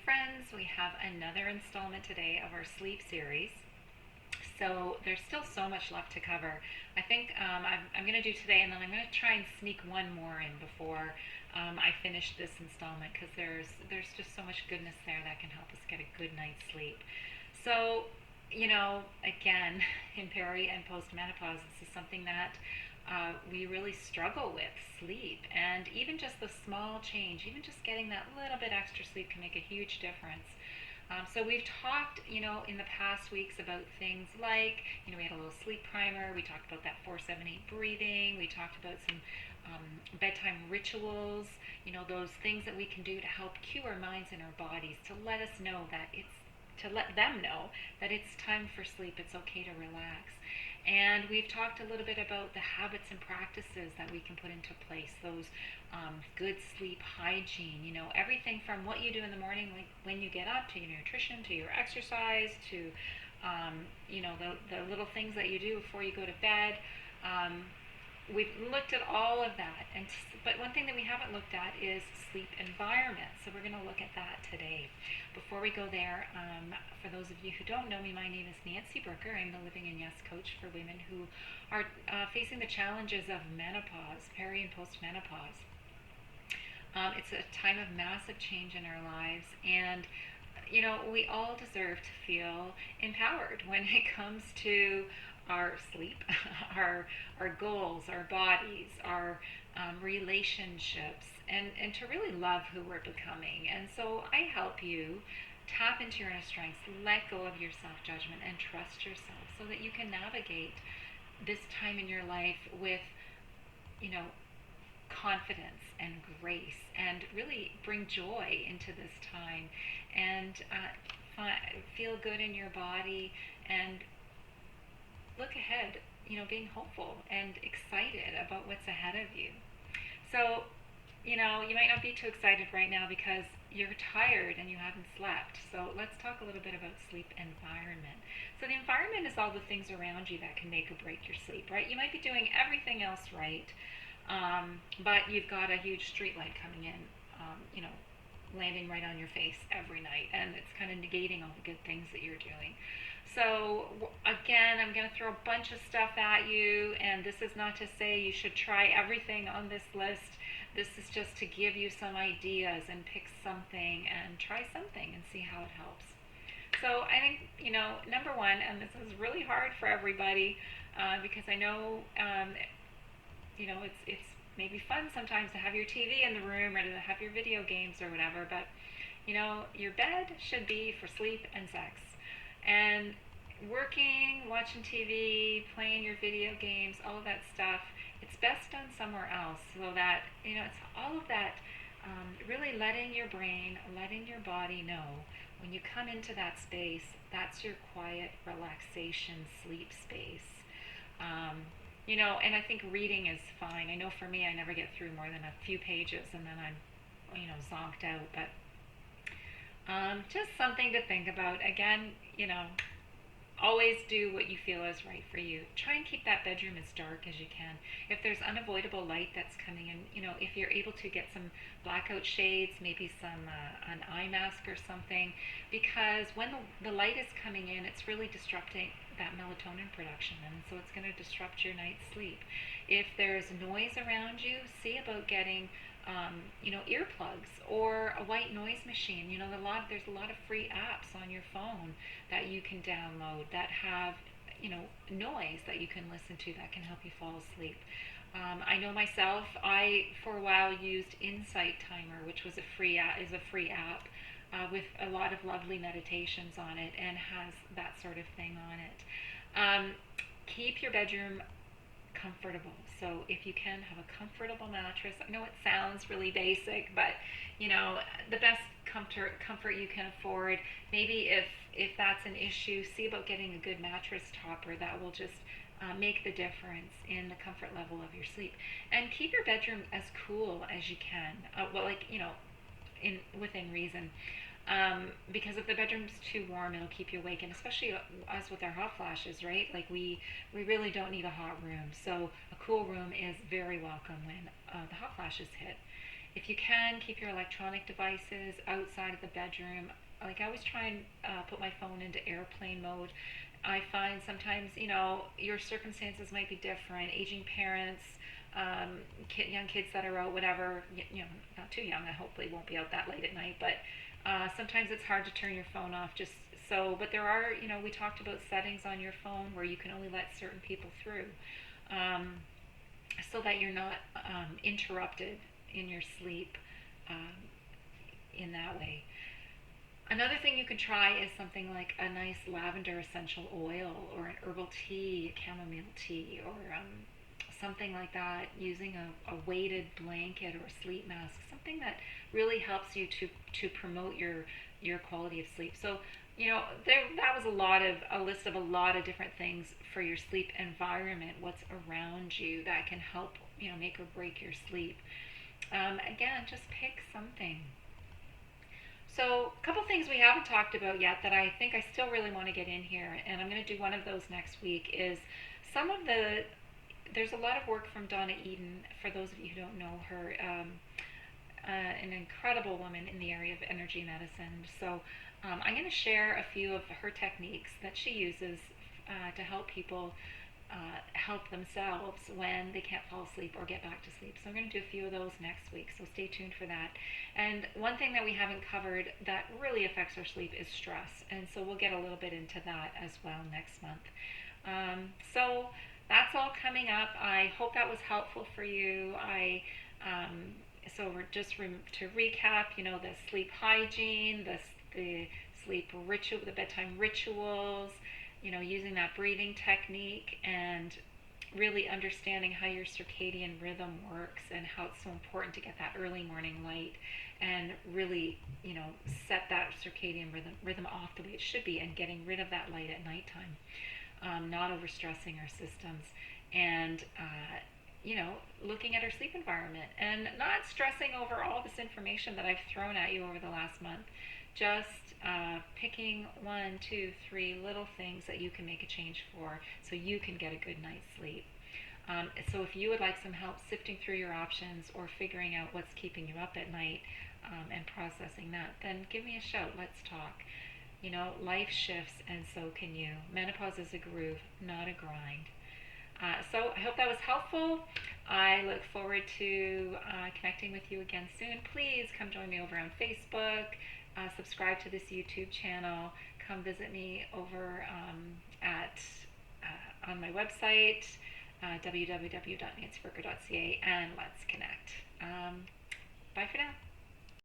friends. We have another installment today of our sleep series. So there's still so much left to cover. I think I'm going to do today, and then I'm going to try and sneak one more in before I finish this installment, because there's just so much goodness there that can help us get a good night's sleep. So, again, in peri and postmenopause, this is something that we really struggle with, sleep. And even just the small change, even just getting that little bit extra sleep can make a huge difference. So we've talked, in the past weeks about things like, we had a little sleep primer. We talked about that 478 breathing. We talked about some bedtime rituals, those things that we can do to help cue our minds and our bodies, to let us know that to let them know that it's time for sleep. It's okay to relax. And we've talked a little bit about the habits and practices that we can put into place, those good sleep hygiene, everything from what you do in the morning, like when you get up, to your nutrition, to your exercise, to, the little things that you do before you go to bed. We've looked at all of that, but one thing that we haven't looked at is sleep environment. So we're going to look at that today. Before we go there, for those of you who don't know me, my name is Nancy Brooker. I'm the Living in Yes coach for women who are facing the challenges of menopause, peri and postmenopause. It's a time of massive change in our lives, and we all deserve to feel empowered when it comes to our sleep, our goals, our bodies, our relationships, and to really love who we're becoming. And so I help you tap into your inner strengths, let go of your self-judgment, and trust yourself so that you can navigate this time in your life with, confidence and grace, and really bring joy into this time, and feel good in your body, and look ahead, being hopeful and excited about what's ahead of you. So, you might not be too excited right now because you're tired and you haven't slept. So let's talk a little bit about sleep environment. So the environment is all the things around you that can make or break your sleep, right? You might be doing everything else right, but you've got a huge street light coming in, landing right on your face every night, and it's kind of negating all the good things that you're doing. So again, I'm going to throw a bunch of stuff at you, and this is not to say you should try everything on this list. This is just to give you some ideas and pick something and try something and see how it helps. So I think, number one, and this is really hard for everybody, because I know, it's maybe fun sometimes to have your TV in the room or to have your video games or whatever, but, your bed should be for sleep and sex. And working, watching TV, playing your video games, all of that stuff, it's best done somewhere else, so that, it's all of that, really letting your brain, letting your body know when you come into that space, that's your quiet relaxation sleep space. And I think reading is fine. I know for me, I never get through more than a few pages, and then I'm, zonked out. But just something to think about. Again, always do what you feel is right for you. Try and keep that bedroom as dark as you can. If there's unavoidable light that's coming in, if you're able to get some blackout shades, maybe an eye mask or something, because when the light is coming in, it's really disrupting that melatonin production, and so it's going to disrupt your night's sleep. If there's noise around you, see about getting earplugs or a white noise machine. There's a lot of free apps on your phone that you can download that have, noise that you can listen to that can help you fall asleep. I know myself, I for a while used Insight Timer, which is a free app with a lot of lovely meditations on it, and has that sort of thing on it. Keep your bedroom comfortable. So if you can, have a comfortable mattress. I know it sounds really basic, but the best comfort you can afford. Maybe if that's an issue, see about getting a good mattress topper that will just make the difference in the comfort level of your sleep. And keep your bedroom as cool as you can. Within reason. Because if the bedroom's too warm, it'll keep you awake, and especially us with our hot flashes, right? Like we really don't need a hot room. So a cool room is very welcome when the hot flashes hit. If you can, keep your electronic devices outside of the bedroom. Like I always try and put my phone into airplane mode. I find sometimes, your circumstances might be different. Aging parents, young kids that are out, whatever, not too young. I hopefully won't be out that late at night, but sometimes it's hard to turn your phone off just so. But there are, we talked about settings on your phone where you can only let certain people through, um, so that you're not interrupted in your sleep um, in that way. Another thing you could try is something like a nice lavender essential oil or an herbal tea, chamomile tea, or something like that, using a weighted blanket or a sleep mask, something that really helps you to promote your quality of sleep. So, that was a list of a lot of different things for your sleep environment, what's around you that can help, make or break your sleep. Again, just pick something. So, a couple things we haven't talked about yet that I think I still really want to get in here, and I'm going to do one of those next week, is some of the. There's a lot of work from Donna Eden, for those of you who don't know her, an incredible woman in the area of energy medicine. So, I'm going to share a few of her techniques that she uses to help people help themselves when they can't fall asleep or get back to sleep. So I'm going to do a few of those next week, so stay tuned for that. And one thing that we haven't covered that really affects our sleep is stress, and so we'll get a little bit into that as well next month. So that's all coming up. I hope that was helpful for you. So we're just to recap, the sleep hygiene, the sleep ritual, the bedtime rituals, using that breathing technique, and really understanding how your circadian rhythm works and how it's so important to get that early morning light and really, set that circadian rhythm off the way it should be, and getting rid of that light at nighttime, not overstressing our systems, and looking at our sleep environment and not stressing over all this information that I've thrown at you over the last month. Just picking one, two, three little things that you can make a change for so you can get a good night's sleep. So if you would like some help sifting through your options or figuring out what's keeping you up at night, and processing that, then give me a shout. Let's talk. Life shifts, and so can you. Menopause is a groove, not a grind. So I hope that was helpful. I look forward to connecting with you again soon. Please come join me over on Facebook. Subscribe to this YouTube channel. Come visit me over at on my website, www.nancyberger.ca, and let's connect. Bye for now.